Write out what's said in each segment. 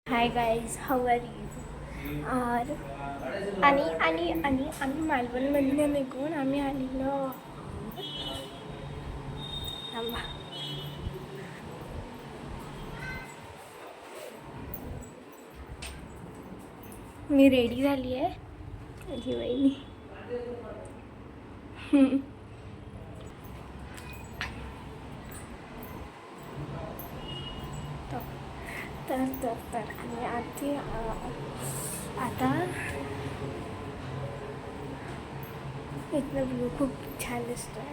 Hi guys, how are you? और आणि आम्ही मालवणमधनं निघून आम्ही आलेलो. थांबा. मी रेडी झाली आहे. माझी वहिनी तर आणि आता इथलं व्ह्यू खूप छान दिसतो आहे.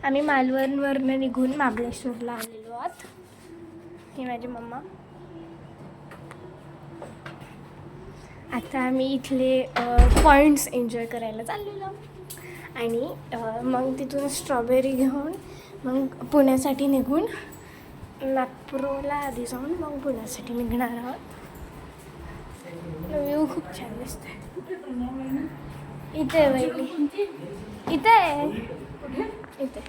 आम्ही मालवणवरनं निघून महाबळेश्वरला आलेलो आहोत. ही माझी मम्मा. आता आम्ही इथले पॉईंट्स एन्जॉय करायला चाललेलो आणि मग तिथून स्ट्रॉबेरी घेऊन मग पुण्यासाठी निघून नागपूरला आधी जाऊन मग पुण्यासाठी निघणार आहोत. व्ह्यू खूप छान दिसत आहे. इथे आहे वहिनी, इथे आहे, इथे.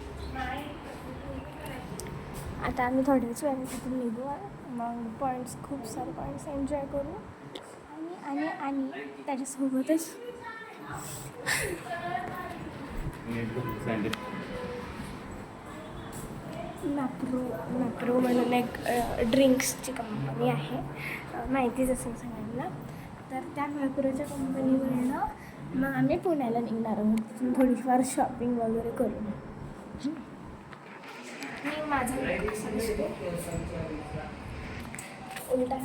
आता आम्ही थोड्याच वेळासाठी निघू, मग पॉईंट्स, खूप सारे पॉईंट्स एन्जॉय करू आणि त्याच्यासोबतच मॅप्रो म्हणून एक ड्रिंक्सची कंपनी आहे, माहितीच असेल सगळ्यांना. तर त्या मॅप्रोच्या कंपनीवरनं मग आम्ही पुण्याला निघणार आहोत. तिथून थोडीफार शॉपिंग वगैरे करून. मी माझा उलटा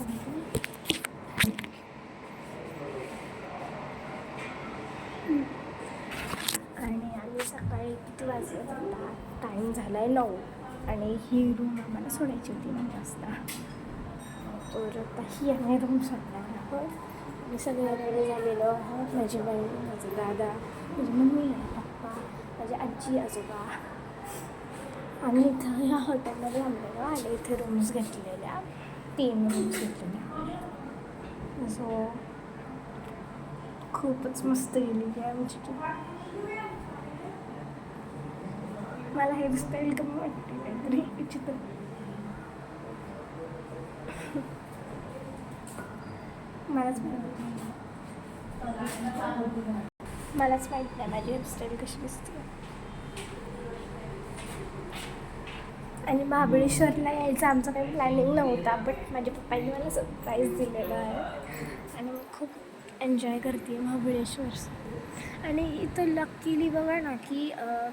आणि आम्ही सकाळी किती वाजता आता टाईम झाला आहे 9 आणि ही रूम आम्हाला सोडायची होती 9 वाजता. तर आता ही आम्ही रूम सोडणार आहोत. मी सगळे रेडी झालेलो आहोत. माझी बहीण, माझा दादा, माझी मम्मी, पप्पा, माझी आजी, आजोबा. आम्ही इथं ह्या हॉटेलमध्ये थांबलेलो आणि इथे रूम्स घेतलेल्या, 3 रूम्स घेतलेल्या. सो खूपच मस्त गेलेली आहे आमची ट्रिप. मला हेअरस्टाईल कमी वाटते, काहीतरी विचित्र. मलाच माहीत नाही माझी हेअरस्टाईल कशी दिसते. आणि महाबळेश्वरला यायचं आमचं काही प्लॅनिंग नव्हता, बट माझ्या पप्पांनी मला सरप्राईज दिलेलं आहे आणि मी खूप एन्जॉय करते महाबळेश्वर. आणि इथं लकीली बघा ना की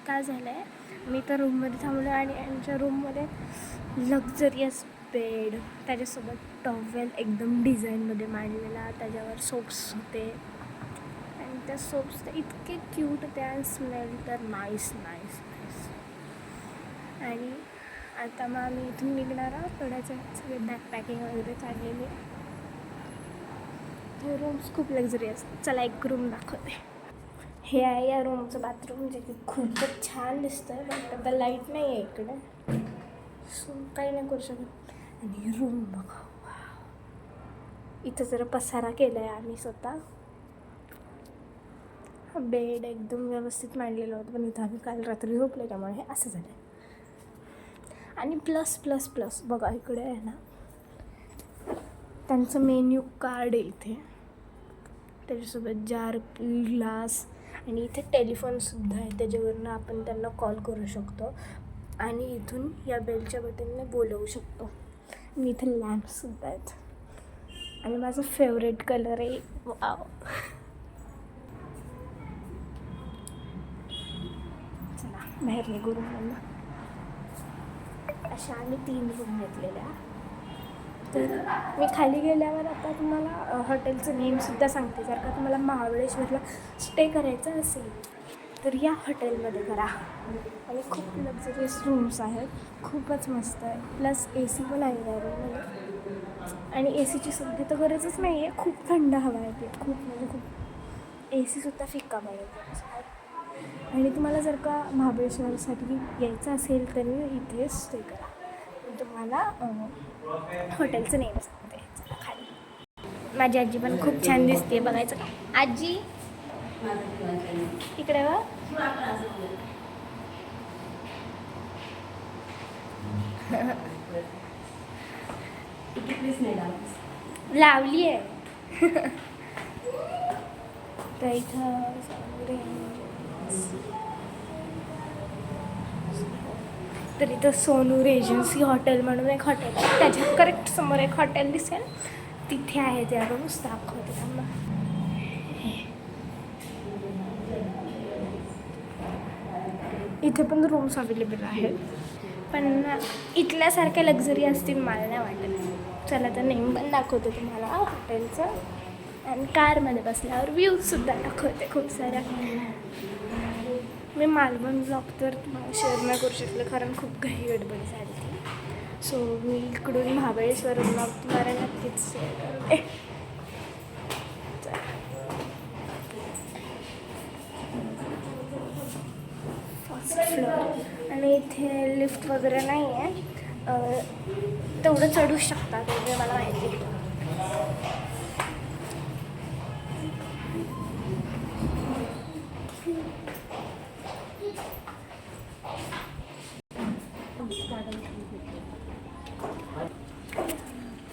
काय झालं आहे, मी तर रूममध्ये थांबलो आणि यांच्या रूममध्ये लक्झरियस बेड, त्याच्यासोबत टॉवेल एकदम डिझाईनमध्ये मांडलेला, त्याच्यावर सोप्स होते आणि त्या सोप्स तर इतके क्यूट होते आणि स्मेल तर नाईस. आणि आता मग आम्ही इथून निघणार आहोत. थोड्याचं सगळे बॅकपॅकिंग वगैरे चाललेली आहे. ते रूम्स खूप लक्झरियस. चला एक रूम दाखवते. हे आहे या रूमचं बाथरूम, जे की खूपच छान दिसतं आहे, पण आता लाईट नाही आहे इकडे, सो काही नाही करू शकत. आणि रूम बघा, इथं जरा पसारा केला आहे आम्ही स्वतः. बेड एकदम व्यवस्थित मांडलेलं होतं, पण इथं आम्ही काल रात्री झोपले त्यामुळे हे असं झालं आहे. आणि प्लस बघा इकडे आहे ना, त्यांचं मेन्यू कार्ड आहे इथे, त्याच्यासोबत जार, ग्लास आणि इथे टेलिफोनसुद्धा आहे, त्याच्यावरनं आपण त्यांना कॉल करू शकतो आणि इथून या बेलच्या बटनने बोलवू शकतो. आणि इथे लॅम्पसुद्धा आहेत आणि माझा फेवरेट कलर आहे वाव. चला बाहेर निघू रूममधून. अशा आम्ही 3 रूम घेतलेल्या. तर मी खाली गेल्यावर आता तुम्हाला हॉटेलचं नेमसुद्धा सांगते. जर का तुम्हाला महाबळेश्वरला स्टे करायचं असेल तर या हॉटेलमध्ये करा. आणि खूप लक्झरियस रूम्स आहेत, खूपच मस्त आहे. प्लस AC पण आहे या रूममध्ये आणि ACची सध्या तर गरजच नाही आहे, खूप थंड हवा आहे, खूप म्हणजे खूप. ACसुद्धा फिक्का पाहिजे. आणि तुम्हाला जर का महाबळेश्वरसाठी यायचं असेल तर इथे स्टे करा. मी तुम्हाला हॉटेलचं नेम सांगते. चला खाली. माझी आजी पण खूप छान दिसते, बघायचं का आजी इकडे वा. लावली आहे. तर इथं तर इथं सोनू रेजन्सी हॉटेल म्हणून एक हॉटेल आहे, त्याच्या करेक्ट समोर एक हॉटेल दिसेल, तिथे आहे ते. रोज दाखवते त्यांना. इथे पण रूम्स अवेलेबल आहेत, पण इथल्यासारख्या लक्झरी असतील मला नाही वाटत. चला तर नेम पण दाखवते तुम्हाला हॉटेलचं, आणि कारमध्ये बसल्यावर व्ह्यूजसुद्धा दाखवते खूप साऱ्या. मी मालवण ब्लॉग तर तुम्हाला शेअर नाही करू शकले, कारण खूप घाई गडबड झाली ती. सो मी इकडून महाबळेश्वर ब्लॉग तुम्हाला नक्कीच शेअर करते. फर्स्ट फ्लोअर, आणि इथे लिफ्ट वगैरे नाही आहे, तेवढं चढू शकता तेवढे मला माहिती आहे.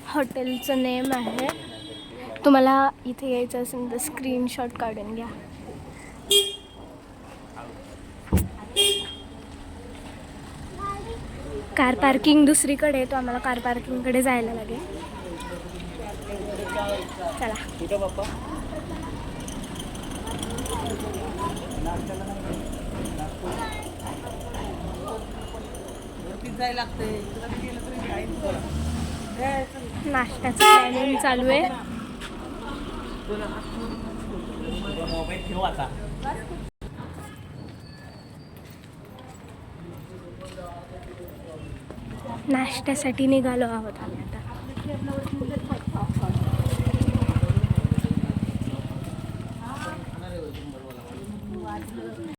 हॉटेलचं नेम आहे, तुम्हाला इथे यायचं असेल तर स्क्रीनशॉट काढून घ्या. कार पार्किंग दुसरीकडे आहे, तो आम्हाला कार पार्किंगकडे जायला लागेल. चला. नाश्त्याचं प्लॅनिंग चालू आहे. नाश्त्यासाठी निघालो आहोत आम्ही आता.